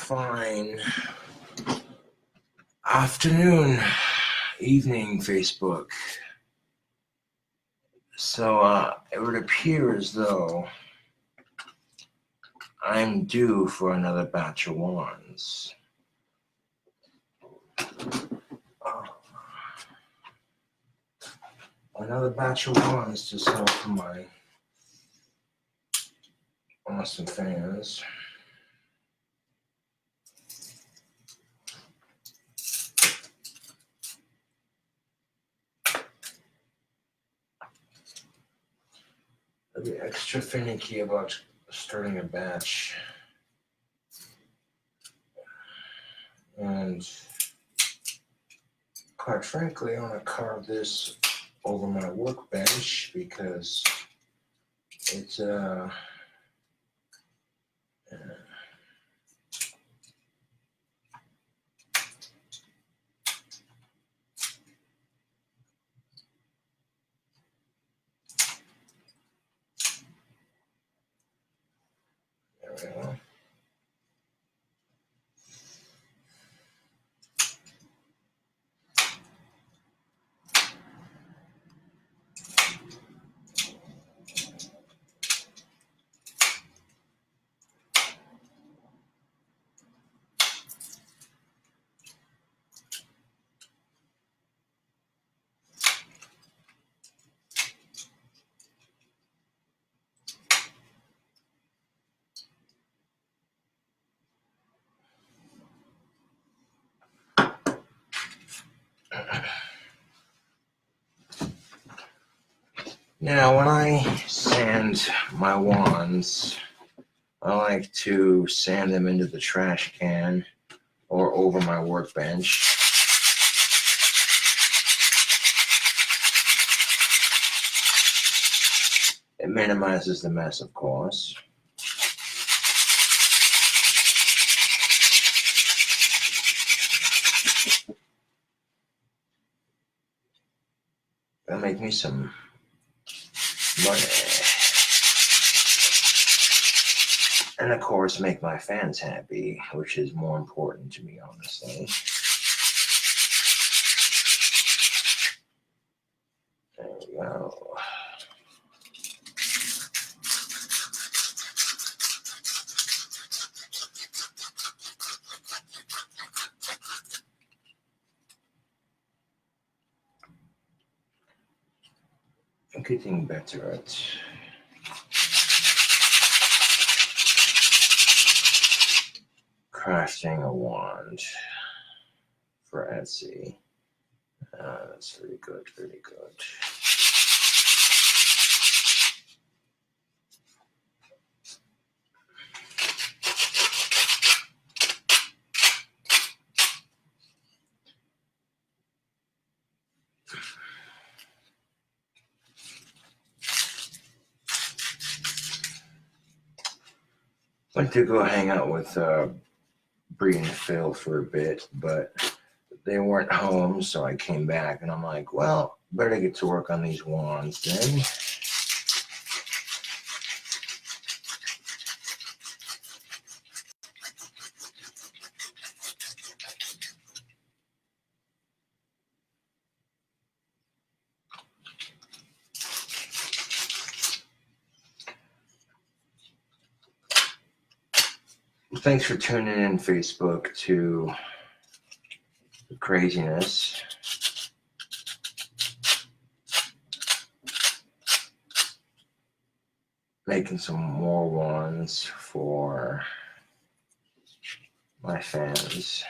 fine afternoon, evening, Facebook. So it would appear as though I'm due for another batch of wands. Another batch of wands to sell for my awesome fans. I'll be extra finicky about starting a batch. And quite frankly, I want to carve this over my workbench because it's there we go. Now, when I sand my wands, I like to sand them into the trash can or over my workbench. It minimizes the mess, of course. That'll make me some money. And of course, make my fans happy, which is more important to me, honestly. There we go. I'm getting better at crafting a wand for Etsy. That's very good, very good. Went to go hang out with Bree and Phil for a bit, but they weren't home, so I came back and I'm like, well, better get to work on these wands then. Thanks for tuning in, Facebook, to the craziness. Making some more wands for my fans.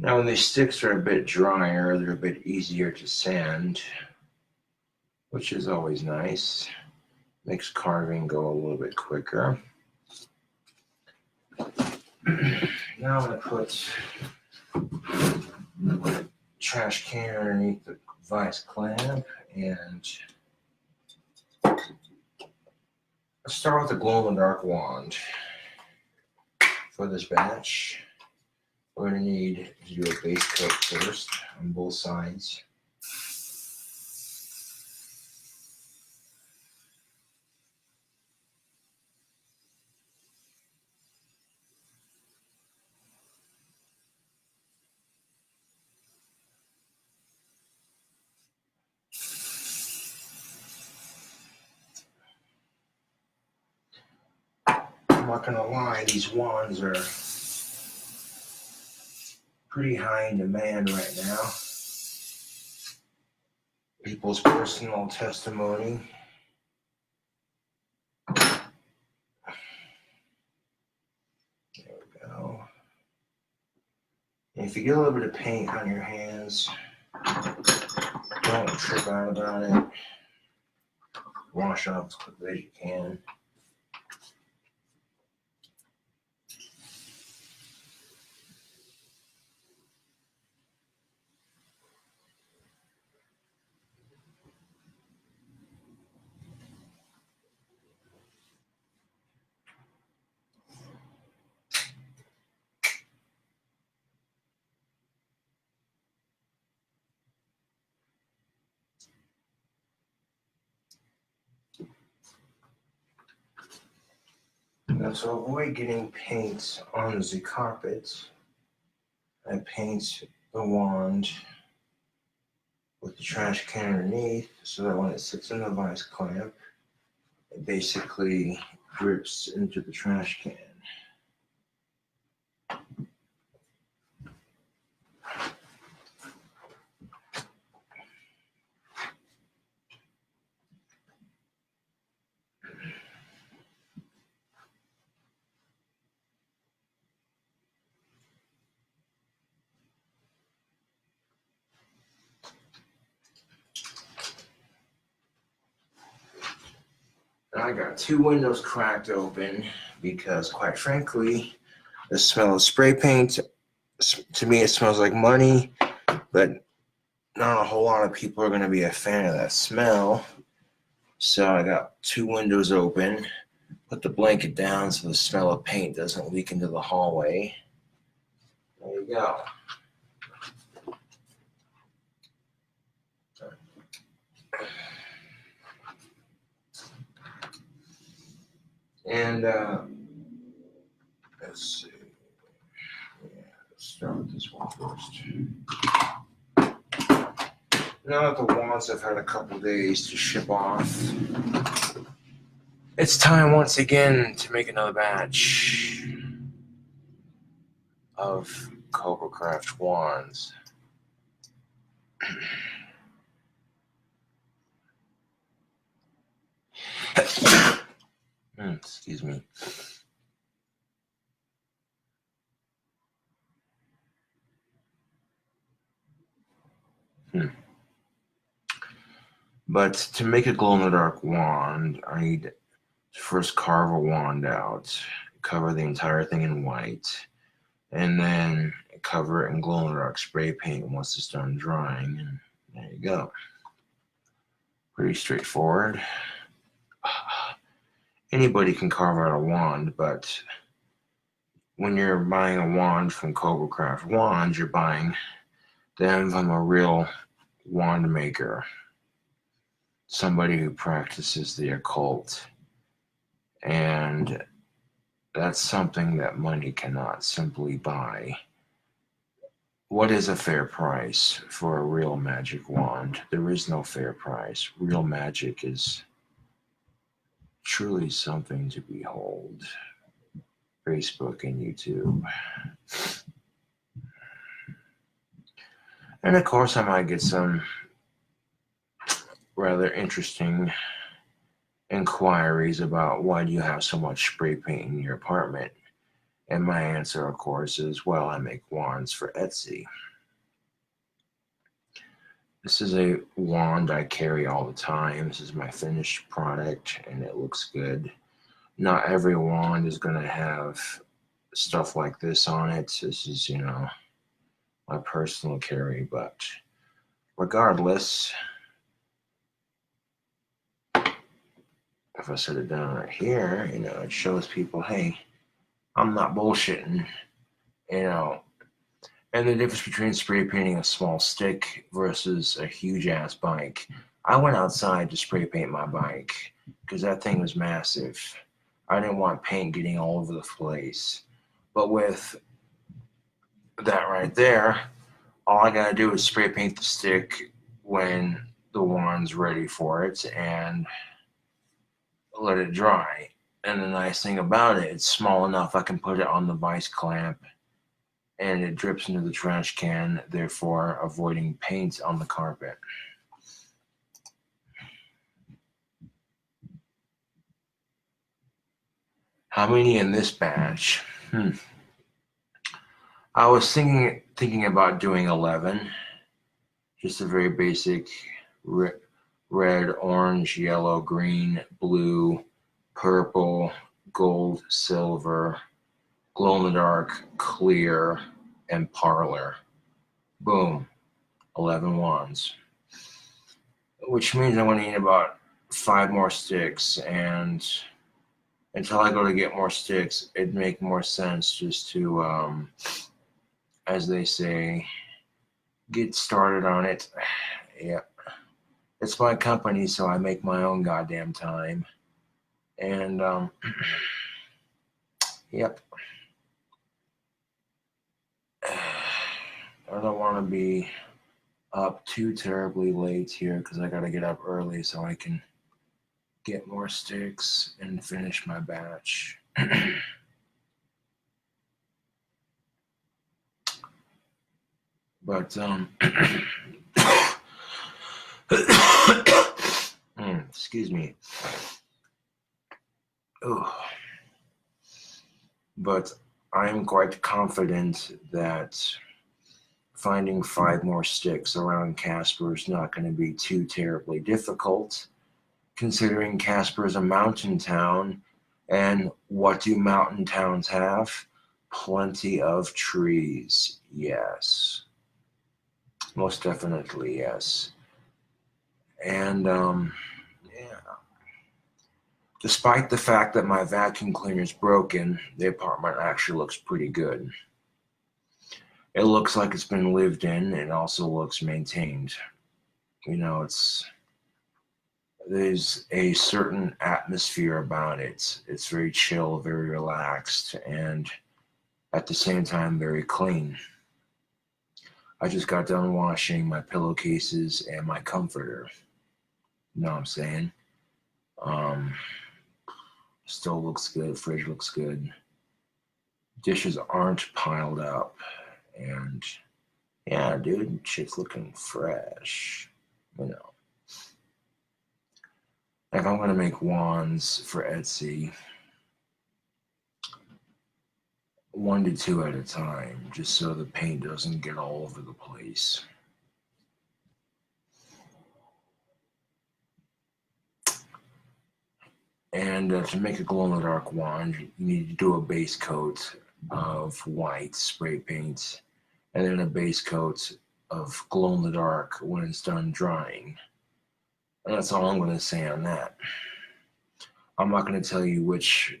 Now when these sticks are a bit drier, they're a bit easier to sand, which is always nice. Makes carving go a little bit quicker. Now I'm going to put the trash can underneath the vice clamp, and let's start with the glow-in-the-dark wand. For this batch, we're going to need to do a base coat first on both sides. I'm not going to lie, these wands are pretty high in demand right now. People's personal testimony. There we go. And if you get a little bit of paint on your hands, don't trip out about it. Wash off as quickly as you can. Now, to avoid getting paint on the carpet, I paint the wand with the trash can underneath so that when it sits in the vice clamp, it basically drips into the trash can. I got 2 windows cracked open because, quite frankly, the smell of spray paint, to me, it smells like money, but not a whole lot of people are going to be a fan of that smell. So I got 2 windows open, put the blanket down so the smell of paint doesn't leak into the hallway. There you go. And let's see. Yeah, let's start with this one first. Now that the wands have had a couple days to ship off, it's time once again to make another batch of KobraCraft wands. Excuse me. But to make a glow-in-the-dark wand, I need to first carve a wand out, cover the entire thing in white, and then cover it in glow-in-the-dark spray paint once it's done drying. And there you go. Pretty straightforward. Anybody can carve out a wand, but when you're buying a wand from KobraCraft Wands, you're buying them from a real wand maker. Somebody who practices the occult. And that's something that money cannot simply buy. What is a fair price for a real magic wand? There is no fair price. Real magic is truly something to behold. Facebook and YouTube. And of course I might get some rather interesting inquiries about why do you have so much spray paint in your apartment. And my answer, of course, is, well, I make wands for Etsy. This is a wand I carry all the time. This is my finished product, and it looks good. Not every wand is going to have stuff like this on it. This is, my personal carry, but regardless, if I set it down right here, it shows people, hey, I'm not bullshitting, And the difference between spray painting a small stick versus a huge ass bike. I went outside to spray paint my bike because that thing was massive. I didn't want paint getting all over the place. But with that right there, all I gotta do is spray paint the stick when the wand's ready for it and let it dry. And the nice thing about it, it's small enough I can put it on the vice clamp and it drips into the trash can, therefore avoiding paint on the carpet. How many in this batch? I was thinking about doing 11. Just a very basic red, orange, yellow, green, blue, purple, gold, silver, glow-in-the-dark, clear, and parlor. Boom. 11 wands. Which means I'm going to need about 5 more sticks, and until I go to get more sticks, it'd make more sense just to, as they say, get started on it. Yeah. It's my company, so I make my own goddamn time. And, yep. I don't want to be up too terribly late here because I got to get up early so I can get more sticks and finish my batch. But, excuse me. Ugh. But I'm quite confident that finding 5 more sticks around Casper is not going to be too terribly difficult, considering Casper is a mountain town, and what do mountain towns have? Plenty of trees, yes. Most definitely, yes. And, yeah. Despite the fact that my vacuum cleaner is broken, the apartment actually looks pretty good. It looks like it's been lived in. It also looks maintained. There's a certain atmosphere about it. It's very chill, very relaxed, and at the same time, very clean. I just got done washing my pillowcases and my comforter. You know what I'm saying? Stove looks good, fridge looks good. Dishes aren't piled up. And yeah, dude, shit's looking fresh. If I'm gonna make wands for Etsy, 1 to 2 at a time, just so the paint doesn't get all over the place. And to make a glow-in-the-dark wand, you need to do a base coat of white spray paint, and then a base coat of glow-in-the-dark when it's done drying. And that's all I'm going to say on that. I'm not going to tell you which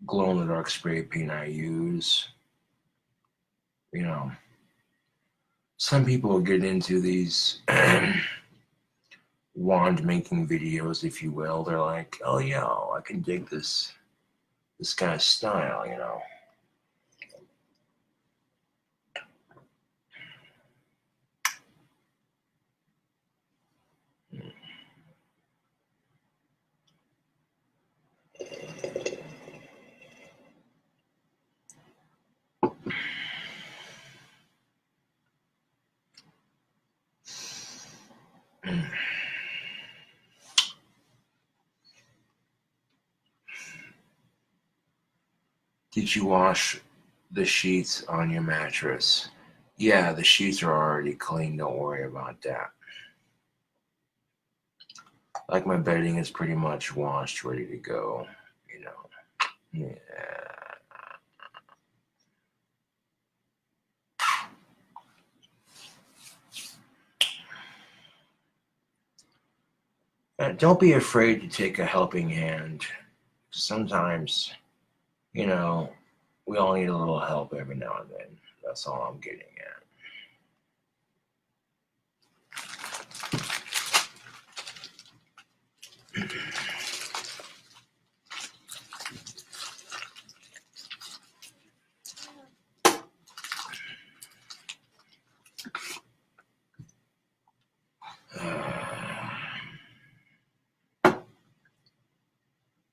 glow-in-the-dark spray paint I use. Some people get into these wand making videos, if you will. They're like, oh yeah, I can dig this kind of style, Did you wash the sheets on your mattress. Yeah, the sheets are already clean. Don't worry about that. Like my bedding is pretty much washed, ready to go. You know. Yeah. Don't be afraid to take a helping hand. Sometimes, you know, we all need a little help every now and then. That's all I'm getting at.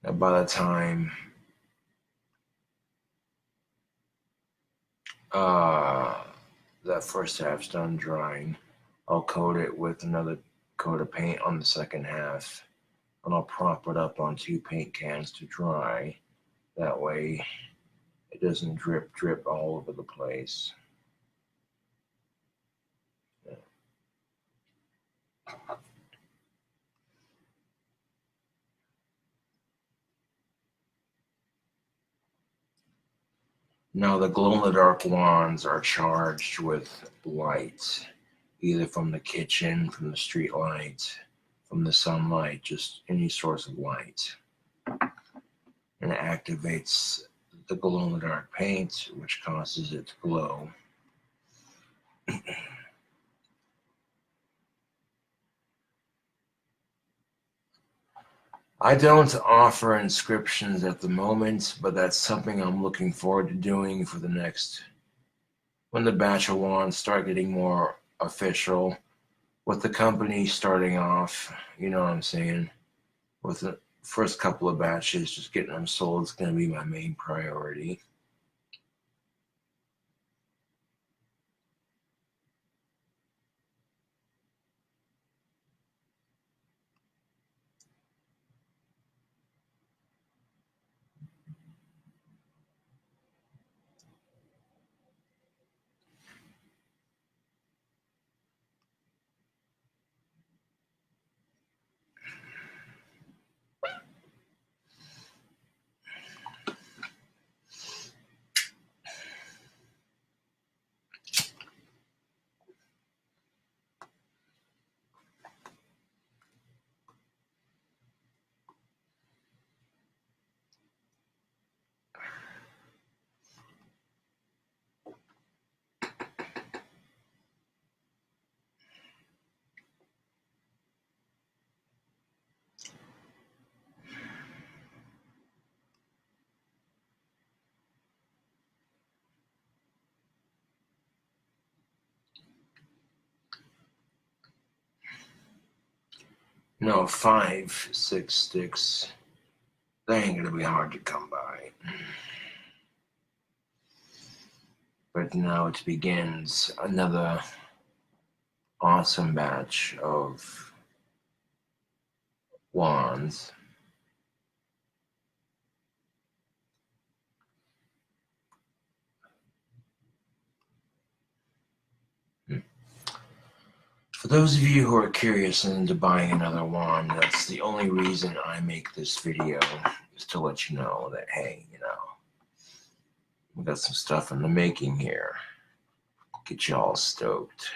And by the time that first half's done drying, I'll coat it with another coat of paint on the second half, and I'll prop it up on 2 paint cans to dry. That way it doesn't drip all over the place. Yeah. Now the glow-in-the-dark wands are charged with light, either from the kitchen, from the street light, from the sunlight, just any source of light. And it activates the glow-in-the-dark paint, which causes it to glow. I don't offer inscriptions at the moment, but that's something I'm looking forward to doing for the next, when the batch of wands start getting more official, with the company starting off, you know what I'm saying, with the first couple of batches, just getting them sold is going to be my main priority. No, 5, 6 sticks, they ain't going to be hard to come by. But now it begins another awesome batch of wands. For those of you who are curious and into buying another wand, that's the only reason I make this video, is to let you know that, hey, you know, we got some stuff in the making here. Get you all stoked.